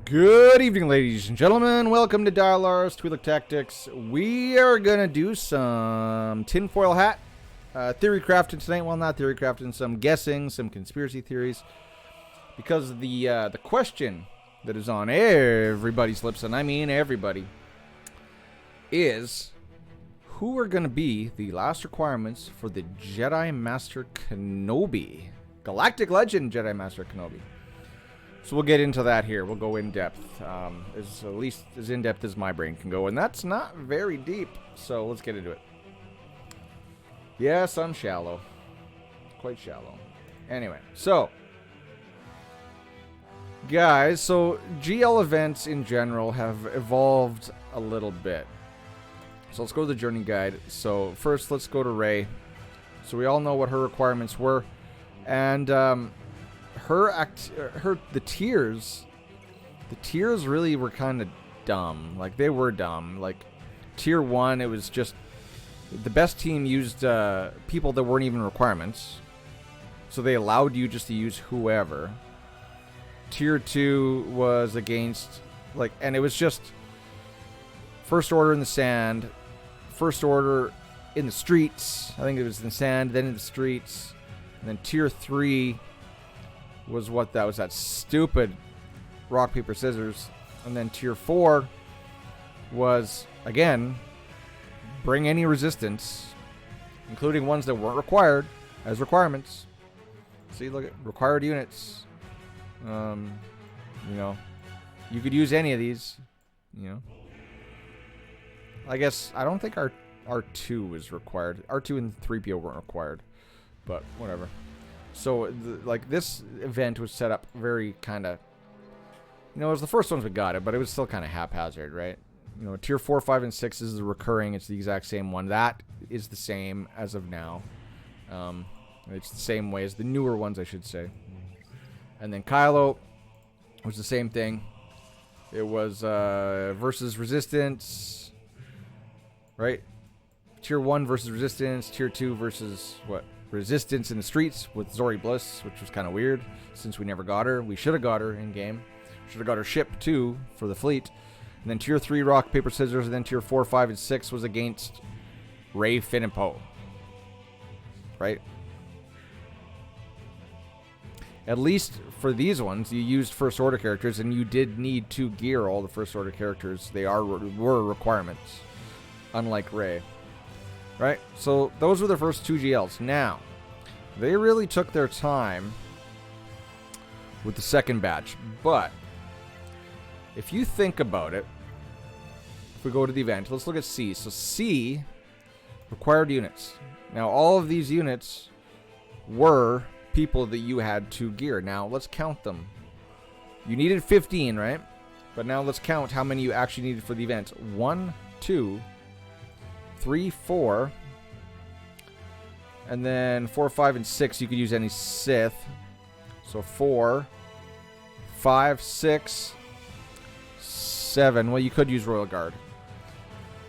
Good evening, ladies and gentlemen. Welcome to Dialar's Twi'lek Tactics. We are going to do some tinfoil hat theory crafting tonight. Well, not theory crafting, some guessing, some conspiracy theories. Because the question that is on everybody's lips, and I mean everybody, is who are going to be the last requirements for the Jedi Master Kenobi? Galactic Legend Jedi Master Kenobi. So we'll get into that here. We'll go in depth, at least as in depth as my brain can go, and that's not very deep. So let's get into it. Yes, I'm shallow, quite shallow. Anyway, so guys, so GL events in general have evolved a little bit. So let's go to the journey guide. So first, let's go to Rey. So we all know what her requirements were, and the tiers really were kind of dumb. Like, they were dumb. Like, tier 1, it was just the best team used people that weren't even requirements, so they allowed you just to use whoever. Tier 2 was against, like, and it was just first order in the sand, first order in the streets. I think it was in the sand, then in the streets, and then tier 3 was what that was, that stupid rock, paper, scissors. And then tier 4 was, again, bring any resistance, including ones that weren't required as requirements. See, look at required units. You know, you could use any of these, you know. I guess, I don't think R2 was required. R2 and 3PO weren't required, but whatever. So, like, this event was set up very kind of, you know, it was the first ones we got it, but it was still kind of haphazard, right? You know, tier 4, 5, and 6 is the recurring. It's the exact same one. That is the same as of now. It's the same way as the newer ones, I should say. And then Kylo was the same thing. It was versus resistance, right? Tier 1 versus resistance. Tier 2 versus what? Resistance in the streets with Zori Bliss, which was kind of weird since we never got her. We should have got her in game. Should have got her ship too for the fleet. And then tier 3 rock, paper, scissors. And then tier 4, 5, and 6 was against Rey, Finn, and Poe. Right? At least for these ones, you used first order characters, and you did need to gear all the first order characters. They were requirements, unlike Rey. Right? So those were the first 2 GLs. Now, they really took their time with the second batch. But if you think about it, if we go to the event, let's look at C. So C, required units. Now, all of these units were people that you had to gear. Now, let's count them. You needed 15, right? But now let's count how many you actually needed for the event. 1, 2, 3, 4, and then 4, 5, and 6 you could use any Sith. So 4, 5, 6, 7. Well, you could use Royal Guard.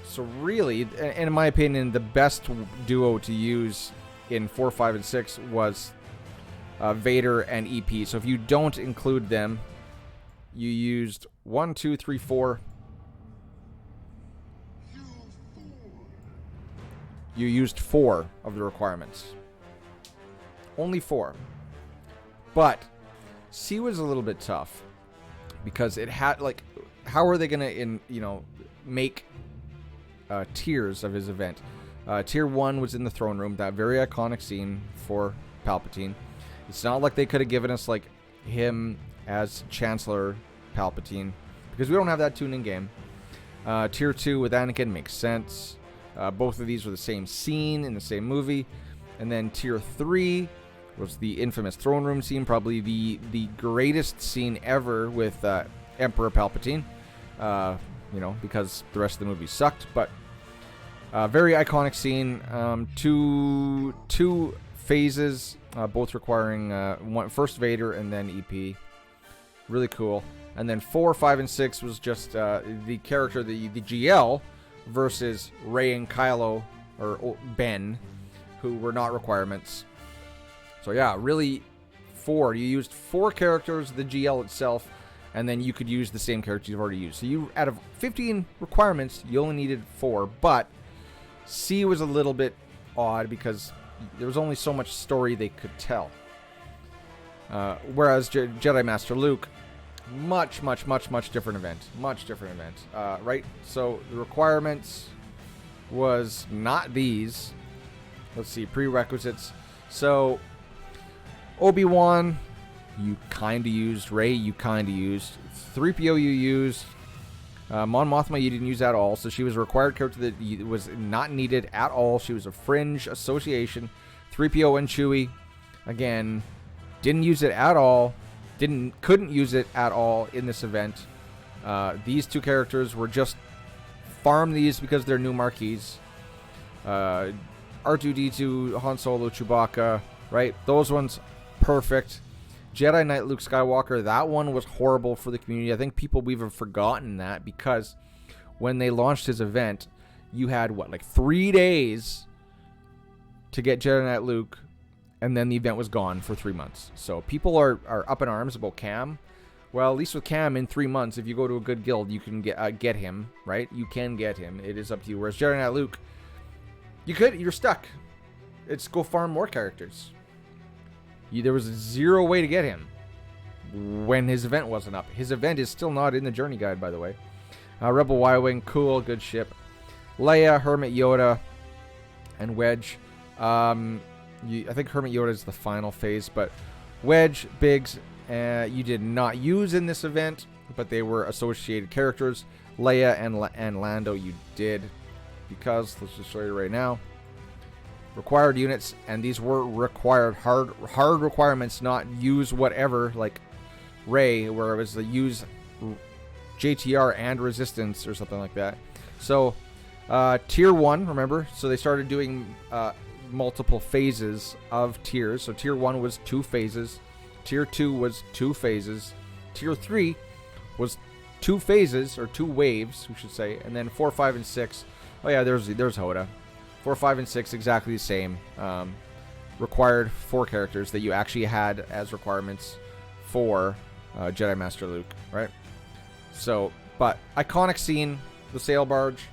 So really, and in my opinion, the best duo to use in 4, 5, and 6 was Vader and EP. So if you don't include them, you used 1, 2, 3, 4. You used 4 of the requirements. Only 4. But C was a little bit tough because it had, like, how are they going to, make tiers of his event? Tier 1 was in the throne room, that very iconic scene for Palpatine. It's not like they could have given us, like, him as Chancellor Palpatine, because we don't have that tune in game. Tier 2 with Anakin makes sense. Both of these were the same scene in the same movie. And then tier 3 was the infamous throne room scene, probably the greatest scene ever with Emperor Palpatine. Because the rest of the movie sucked, but very iconic scene. Two phases, both requiring first Vader and then EP. Really cool. And then 4, 5, and 6 was just the character, the GL, versus Rey and Kylo, or Ben, who were not requirements. So yeah, really 4. You used 4 characters, the GL itself, and then you could use the same characters you've already used. So you, out of 15 requirements, you only needed 4, but C was a little bit odd because there was only so much story they could tell. Whereas Jedi Master Luke, much different event. Much different event. Right? So the requirements was not these. Let's see, prerequisites. So Obi-Wan, you kind of used. Rey, you kind of used. 3PO, you used. Mon Mothma, you didn't use at all. So she was a required character that was not needed at all. She was a fringe association. 3PO and Chewie, again, didn't use it at all. Couldn't use it at all in this event. These two characters were just farm these because they're new marquees. R2-D2, Han Solo, Chewbacca, right? Those ones, perfect. Jedi Knight Luke Skywalker, that one was horrible for the community. I think people have forgotten that because when they launched his event, you had, what, like 3 days to get Jedi Knight Luke, and then the event was gone for 3 months. So people are up in arms about Cam. Well, at least with Cam, in 3 months, if you go to a good guild, you can get him, right? You can get him. It is up to you. Whereas Jedi Knight Luke, you're stuck. It's go farm more characters. There was 0 way to get him when his event wasn't up. His event is still not in the journey guide, by the way. Rebel Y-Wing, cool, good ship. Leia, Hermit Yoda, and Wedge. I think Hermit Yoda is the final phase, but Wedge, Biggs, you did not use in this event, but they were associated characters. Leia and Lando you did, because, let's just show you right now. Required units, and these were required hard requirements, not use whatever, like Rey, where it was the use JTR and Resistance or something like that. So, Tier 1, remember? So they started doing multiple phases of tiers. So Tier 1 was 2 phases. Tier 2 was 2 phases. Tier 3 was 2 phases, or 2 waves, we should say. And then 4, 5, and 6. Oh yeah, there's Hoda. 4, 5, and 6, exactly the same. Required 4 characters that you actually had as requirements for Jedi Master Luke, right? So, but iconic scene, the sail barge.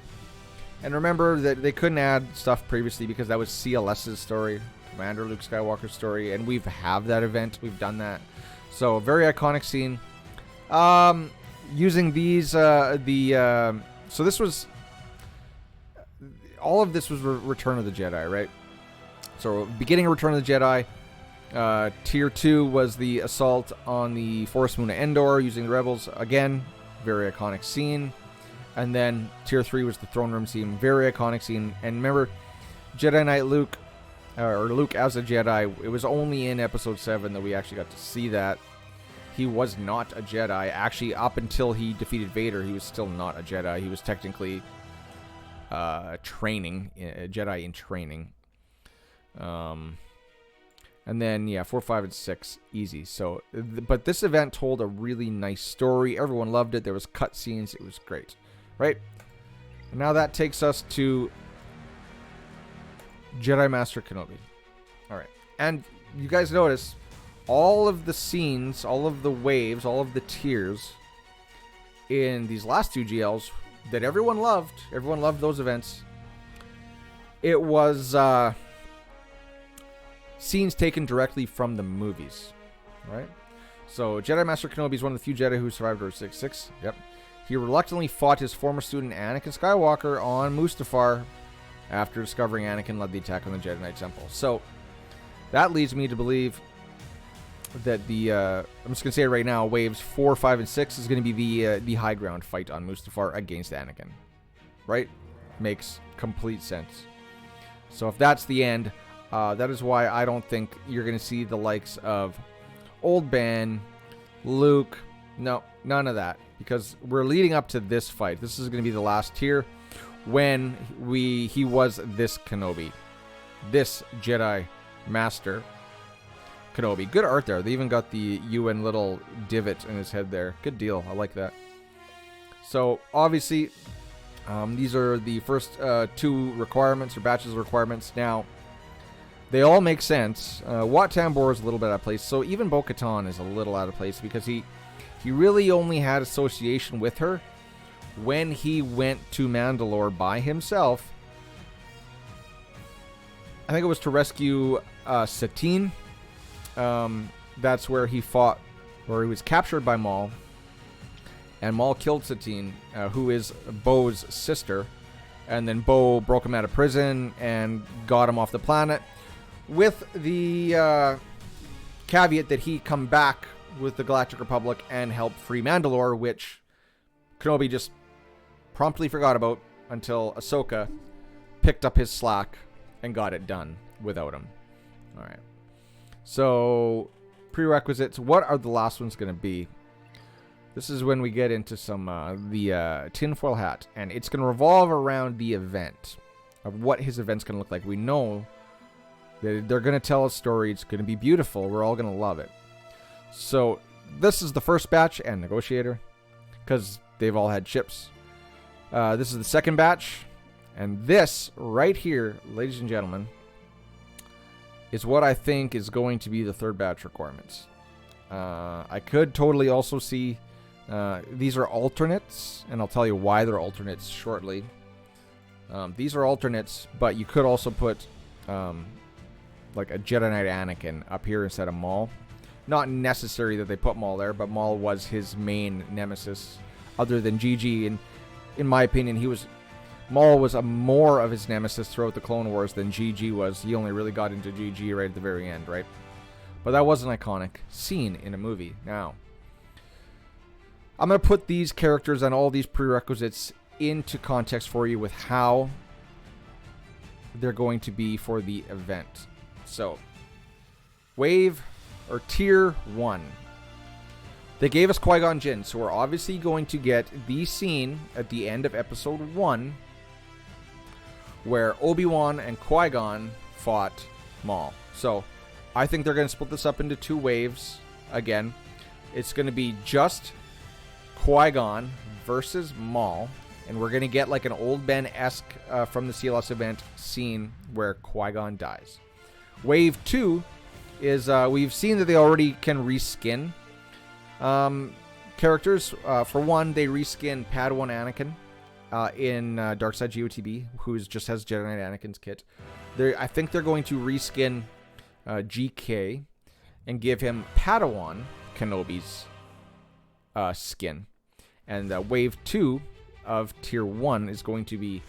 And remember that they couldn't add stuff previously because that was CLS's story, Commander Luke Skywalker's story, and we've have that event. We've done that. So, very iconic scene. Using these, so this was, all of this was Return of the Jedi, right? So, beginning of Return of the Jedi. Tier 2 was the assault on the Forest Moon of Endor using the Rebels. Again, very iconic scene. And then Tier 3 was the Throne Room scene. Very iconic scene. And remember, Jedi Knight Luke, or Luke as a Jedi, it was only in Episode 7 that we actually got to see that. He was not a Jedi. Actually, up until he defeated Vader, he was still not a Jedi. He was technically training, a Jedi in training. And then, yeah, 4, 5, and 6, easy. So, but this event told a really nice story. Everyone loved it. There was cutscenes. It was great, right? And now that takes us to Jedi Master Kenobi. All right, and you guys notice all of the scenes, all of the waves, all of the tiers in these last 2 GLs that everyone loved. Everyone loved those events. It was scenes taken directly from the movies, right? So Jedi Master Kenobi is one of the few Jedi who survived Order 66. Yep. He reluctantly fought his former student Anakin Skywalker on Mustafar after discovering Anakin led the attack on the Jedi Knight Temple. So that leads me to believe that the I'm just gonna say it right now, waves 4, 5, and 6 is gonna be the high ground fight on Mustafar against Anakin, right? Makes complete sense. So if that's the end, that is why I don't think you're gonna see the likes of Old Ben, Luke. No, none of that, because we're leading up to this fight. This is gonna be the last tier when he was this Kenobi, this Jedi Master Kenobi. Good art there. They even got the UN little divot in his head there. Good deal. I like that. So obviously, these are the first 2 requirements or batches of requirements. Now, they all make sense. Wat Tambor is a little bit out of place. So even Bo-Katan is a little out of place because he He really only had association with her when he went to Mandalore by himself. I think it was to rescue Satine. That's where he fought, or he was captured by Maul. And Maul killed Satine, who is Bo's sister. And then Bo broke him out of prison and got him off the planet. With the caveat that he come back with the Galactic Republic and help free Mandalore, which Kenobi just promptly forgot about until Ahsoka picked up his slack and got it done without him. All right. So, prerequisites. What are the last ones going to be? This is when we get into some the tinfoil hat, and it's going to revolve around the event of what his event's going to look like. We know that they're going to tell a story. It's going to be beautiful. We're all going to love it. So this is the first batch and negotiator, because they've all had ships. This is the second batch, and this right here, ladies and gentlemen, is what I think is going to be the third batch requirements. I could totally also see these are alternates, and I'll tell you why they're alternates shortly. These are alternates, but you could also put like a Jedi Knight Anakin up here instead of Maul. Not necessary that they put Maul there, but Maul was his main nemesis, other than GG. And in my opinion, Maul was more of his nemesis throughout the Clone Wars than GG was. He only really got into GG right at the very end, right? But that was an iconic scene in a movie. Now, I'm going to put these characters and all these prerequisites into context for you with how they're going to be for the event. So, Wave or Tier 1. They gave us Qui-Gon Jinn, so we're obviously going to get the scene at the end of Episode 1 where Obi-Wan and Qui-Gon fought Maul. So, I think they're going to split this up into 2 waves. Again, it's going to be just Qui-Gon versus Maul, and we're going to get like an Old Ben-esque from the CLS event scene where Qui-Gon dies. Wave 2 is, we've seen that they already can reskin characters. For one, they reskin Padawan Anakin in Darkside GOTB, who just has Jedi Knight Anakin's kit. I think they're going to reskin GK and give him Padawan Kenobi's skin. And Wave 2 of Tier 1 is going to be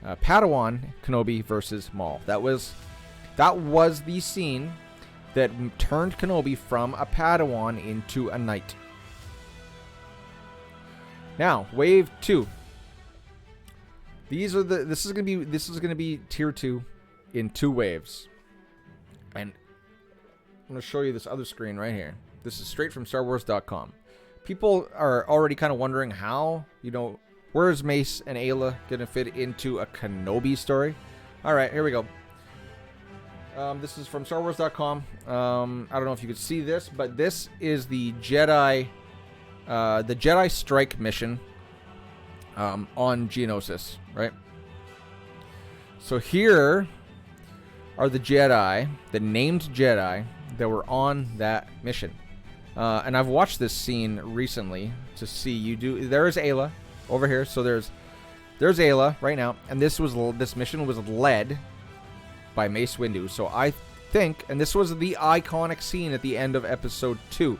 Padawan Kenobi versus Maul. That was the scene that turned Kenobi from a Padawan into a knight. Now, Wave 2. This is gonna be Tier 2 in 2 waves. And I'm gonna show you this other screen right here. This is straight from StarWars.com. People are already kind of wondering how, where is Mace and Ayla gonna fit into a Kenobi story? All right, here we go. This is from StarWars.com. I don't know if you could see this, but this is the Jedi Strike mission on Geonosis, right? So here are the Jedi, the named Jedi that were on that mission. And I've watched this scene recently to see there is Ayla over here. So there's Ayla right now, and this mission was led by Mace Windu. So I think, and this was the iconic scene at the end of Episode 2.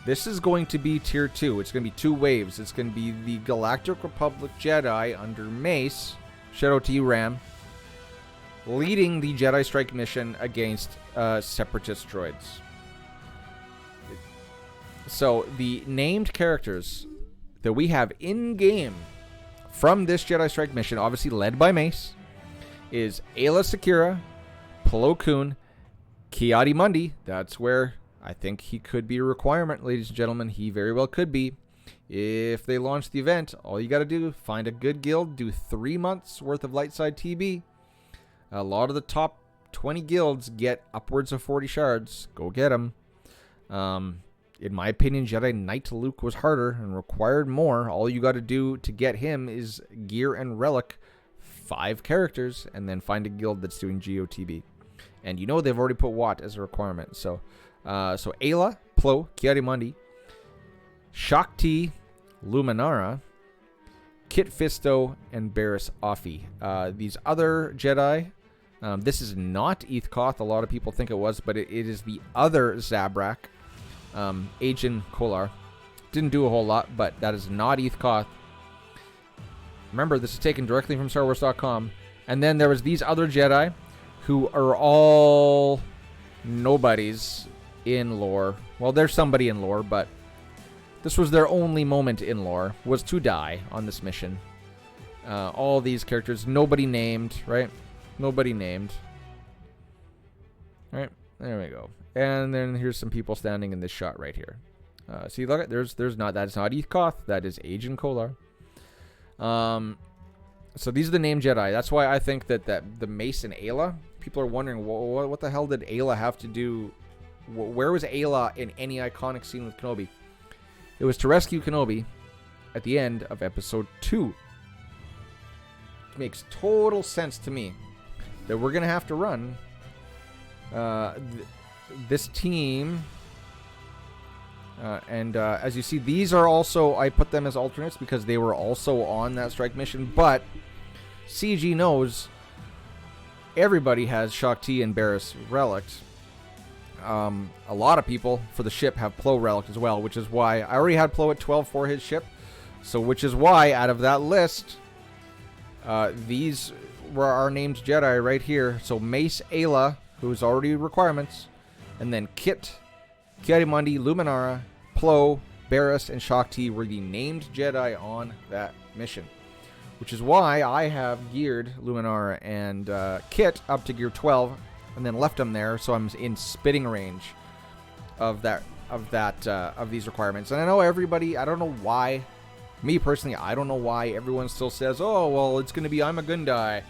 This is going to be Tier 2. It's going to be 2 waves. It's going to be the Galactic Republic Jedi under Mace, shout out to you, Ram, leading the Jedi Strike mission against Separatist droids. So the named characters that we have in-game from this Jedi Strike mission, obviously led by Mace, is Ayla Secura, Plo Koon, Ki-Adi-Mundi. That's where I think he could be a requirement, ladies and gentlemen. He very well could be. If they launch the event, all you got to do, find a good guild, do 3 months worth of Lightside TB. A lot of the top 20 guilds get upwards of 40 shards. Go get them. In my opinion, Jedi Knight Luke was harder and required more. All you got to do to get him is gear and relic 5 characters, and then find a guild that's doing GOTB. And they've already put Watt as a requirement. So Ayla, Plo, Ki-Adi-Mundi, Shakti, Luminara, Kit Fisto, and Barriss Offee. These other Jedi, this is not Eth Koth. A lot of people think it was, but it is the other Zabrak, Agen Kolar. Didn't do a whole lot, but that is not Eth Koth. Remember, this is taken directly from StarWars.com. And then there was these other Jedi who are all nobodies in lore. Well, there's somebody in lore, but this was their only moment in lore, was to die on this mission. All these characters, nobody named, right? Nobody named. Right, there we go. And then here's some people standing in this shot right here. See, look, that's not Eth Koth, that is Agen Kolar. So these are the named Jedi. That's why I think that the Mace and Ayla, people are wondering, what the hell did Ayla have to do? Where was Ayla in any iconic scene with Kenobi? It was to rescue Kenobi at the end of episode 2. It makes total sense to me that we're going to have to run this team. As you see, these are also, I put them as alternates because they were also on that strike mission. But CG knows everybody has Shakti and Barriss relics. A lot of people for the ship have Plo relic as well, which is why I already had Plo at 12 for his ship. So which is why out of that list, these were our named Jedi right here. So Mace Ayla, who's already requirements, and then Kit, Ki-Adi-Mundi, Luminara, Plo, Barriss, and Shakti were the named Jedi on that mission. Which is why I have geared Luminara and Kit up to gear 12, and then left them there, so I'm in spitting range of these requirements. And I know everybody, I don't know why, me personally, I don't know why everyone still says, oh, well, it's going to be I'm a Gundai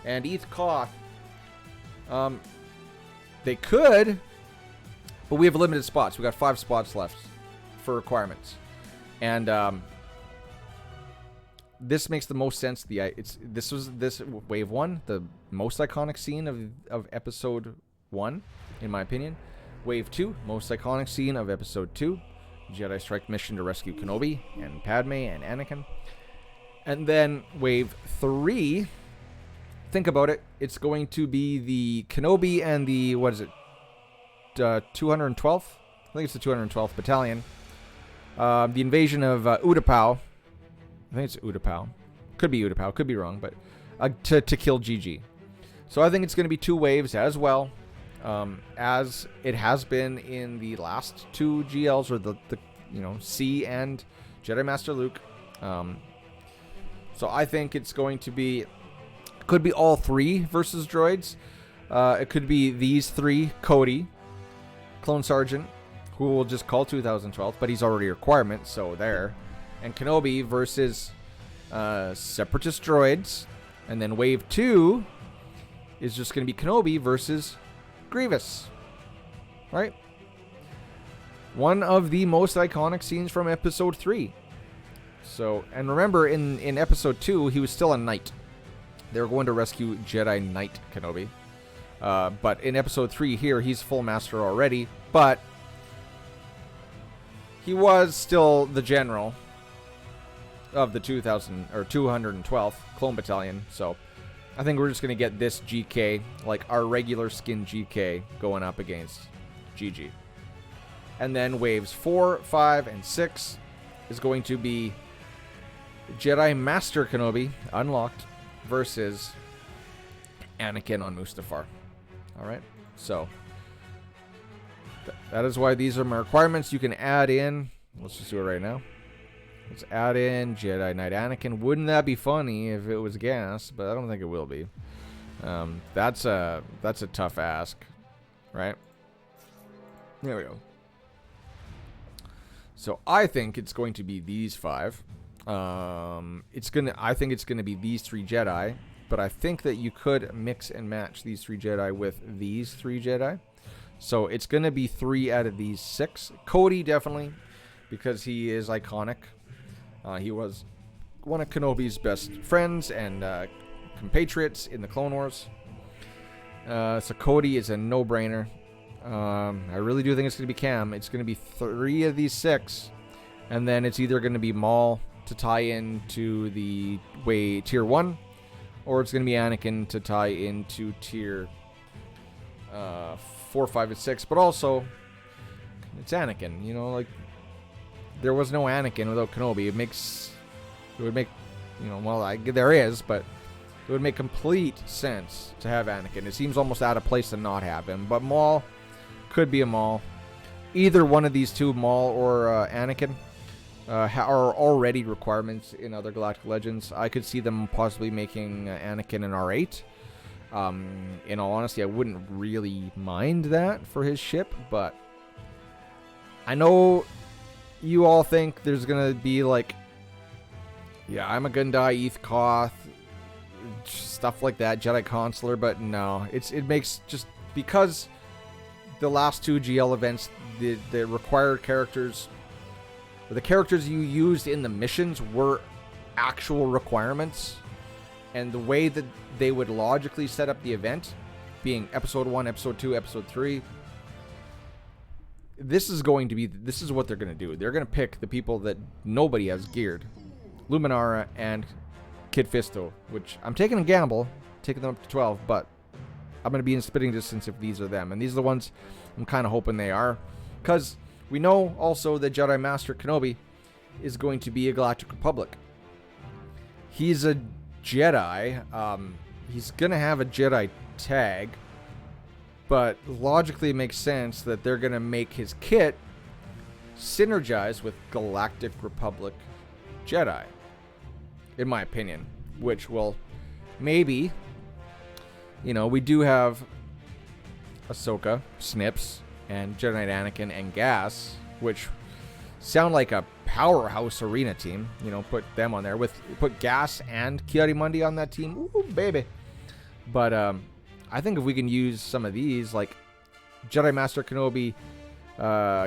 and Eth Koth. They could, but we have limited spots. We got 5 spots left for requirements, and this makes the most sense. This was wave 1, the most iconic scene of episode 1, in my opinion. Wave 2, most iconic scene of episode 2, Jedi strike mission to rescue Kenobi and Padme and Anakin. And then wave 3, think about it, it's going to be the Kenobi and the, what is it, 212th? I think it's the 212th Battalion. The invasion of Utapau. I think it's Utapau. Could be Utapau, could be wrong, but to kill GG. So I think it's going to be 2 waves as well, as it has been in the last 2 GLs, or the C and Jedi Master Luke. So I think it's going to be, could be all 3 versus droids. It could be these 3, Cody, Clone Sergeant, who will just call 2012, but he's already a requirement, so there. And Kenobi versus Separatist droids. And then wave 2 is just going to be Kenobi versus Grievous. Right? One of the most iconic scenes from episode 3. So, and remember, in episode 2, he was still a knight. They were going to rescue Jedi Knight Kenobi. But in episode 3 here, he's full master already. But he was still the general of the 212th Clone Battalion. So I think we're just going to get this GK, like our regular skin GK, going up against GG. And then waves 4, 5, and 6 is going to be Jedi Master Kenobi, unlocked, versus Anakin on Mustafar. Alright, so that is why these are my requirements. You can add in, let's just do it right now. Let's add in Jedi Knight Anakin. Wouldn't that be funny if it was gas? But I don't think it will be. That's a tough ask, right? There we go. So I think it's going to be these 5. I think it's gonna be these 3 Jedi, but I think that you could mix and match these 3 Jedi with these 3 Jedi. So it's gonna be 3 out of these 6. Cody definitely, because he is iconic. He was one of Kenobi's best friends and compatriots in the Clone Wars. So Cody is a no-brainer. I really do think it's going to be Cam. It's going to be 3 of these 6. And then it's either going to be Maul to tie into the way Tier 1, or it's going to be Anakin to tie into Tier 4, 5, and 6. But also, it's Anakin. You know, like, there was no Anakin without Kenobi. It would make, you know, well, there is, but it would make complete sense to have Anakin. It seems almost out of place to not have him. But Maul could be a Maul. Either one of these two, Maul or Anakin, are already requirements in other Galactic Legends. I could see them possibly making Anakin an R8. In all honesty, I wouldn't really mind that for his ship, but I know you all think there's gonna be like, yeah, I'm a Gundai, Eth Koth, stuff like that, Jedi Consular, but no, it makes just because the last two GL events, the required characters, the characters you used in the missions were actual requirements, and the way that they would logically set up the event, being Episode 1, Episode 2, Episode 3, this is what they're going to do. They're going to pick the people that nobody has geared. Luminara and Kid Fisto, which I'm taking a gamble, taking them up to 12, but I'm going to be in spitting distance if these are them. And these are the ones I'm kind of hoping they are. Because we know also that Jedi Master Kenobi is going to be a Galactic Republic. He's a Jedi. He's going to have a Jedi tag. But logically it makes sense that they're going to make his kit synergize with Galactic Republic Jedi. In my opinion. Which will maybe, you know, we do have Ahsoka, Snips, and Jedi Knight Anakin and Gas, which sound like a powerhouse arena team. You know, put them on there. Put Gas and Ki-Adi-Mundi on that team. Ooh, baby. But I think if we can use some of these, like Jedi Master Kenobi,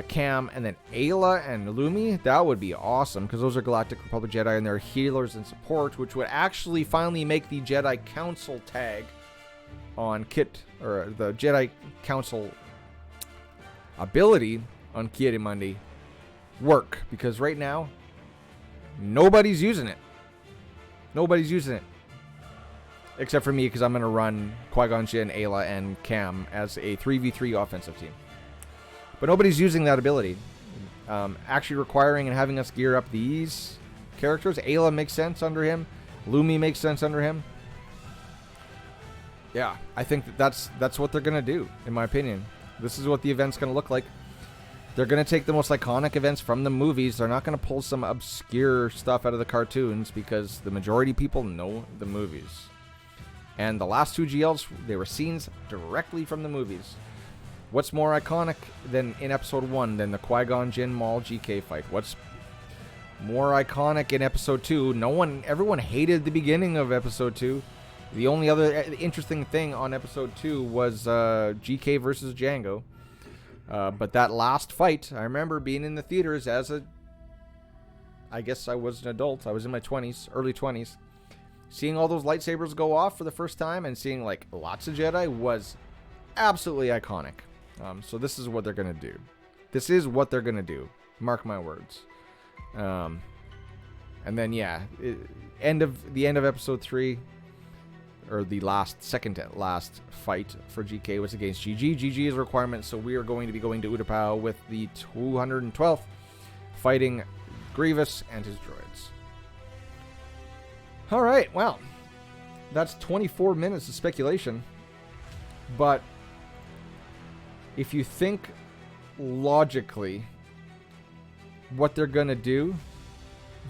Cam, and then Ayla and Lumi, that would be awesome, because those are Galactic Republic Jedi and they're healers and support, which would actually finally make the Jedi Council tag on Kit, or the Jedi Council ability on Ki-Adi-Mundi work, because right now nobody's using it. Nobody's using it. Except for me, because I'm going to run Qui-Gon Jinn, Ayla, and Cam as a 3v3 offensive team. But nobody's using that ability. Actually requiring and having us gear up these characters. Ayla makes sense under him. Lumi makes sense under him. Yeah, I think that's what they're going to do, in my opinion. This is what the event's going to look like. They're going to take the most iconic events from the movies. They're not going to pull some obscure stuff out of the cartoons, because the majority of people know the movies. And the last two GLs, they were scenes directly from the movies. What's more iconic than in Episode 1 than the Qui-Gon Jinn Maul GK fight? What's more iconic in Episode 2? Everyone hated the beginning of Episode 2. The only other interesting thing on Episode 2 was GK versus Django. But that last fight, I remember being in the theaters I guess I was an adult. I was in my 20s, early 20s. Seeing all those lightsabers go off for the first time and seeing like lots of Jedi was absolutely iconic. So this is what they're going to do. This is what they're going to do. Mark my words. And then, yeah, the end of Episode 3, or the second to last fight for GK was against GG. GG is a requirement, so we are going to be going to Utapau with the 212th, fighting Grievous and his droids. All right, well, that's 24 minutes of speculation. But if you think logically what they're going to do,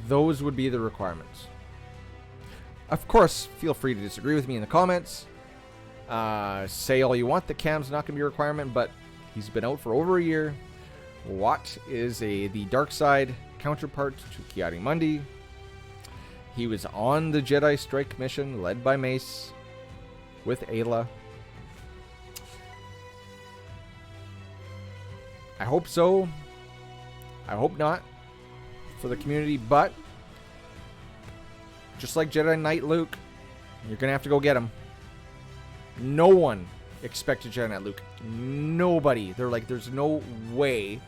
those would be the requirements. Of course, feel free to disagree with me in the comments. Say all you want that Cam's not going to be a requirement, but he's been out for over a year. Wat is the dark side counterpart to Ki-Adi-Mundi. He was on the Jedi Strike mission led by Mace with Ayla. I hope so. I hope not for the community, but just like Jedi Knight Luke, you're going to have to go get him. No one expected Jedi Knight Luke. Nobody. They're like, there's no way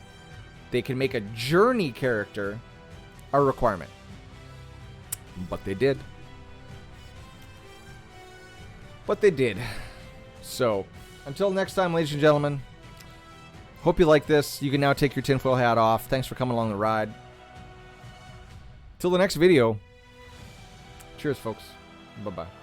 they can make a journey character a requirement. But they did. But they did. So, until next time, ladies and gentlemen, hope you like this. You can now take your tinfoil hat off. Thanks for coming along the ride. Till the next video, cheers, folks. Bye-bye.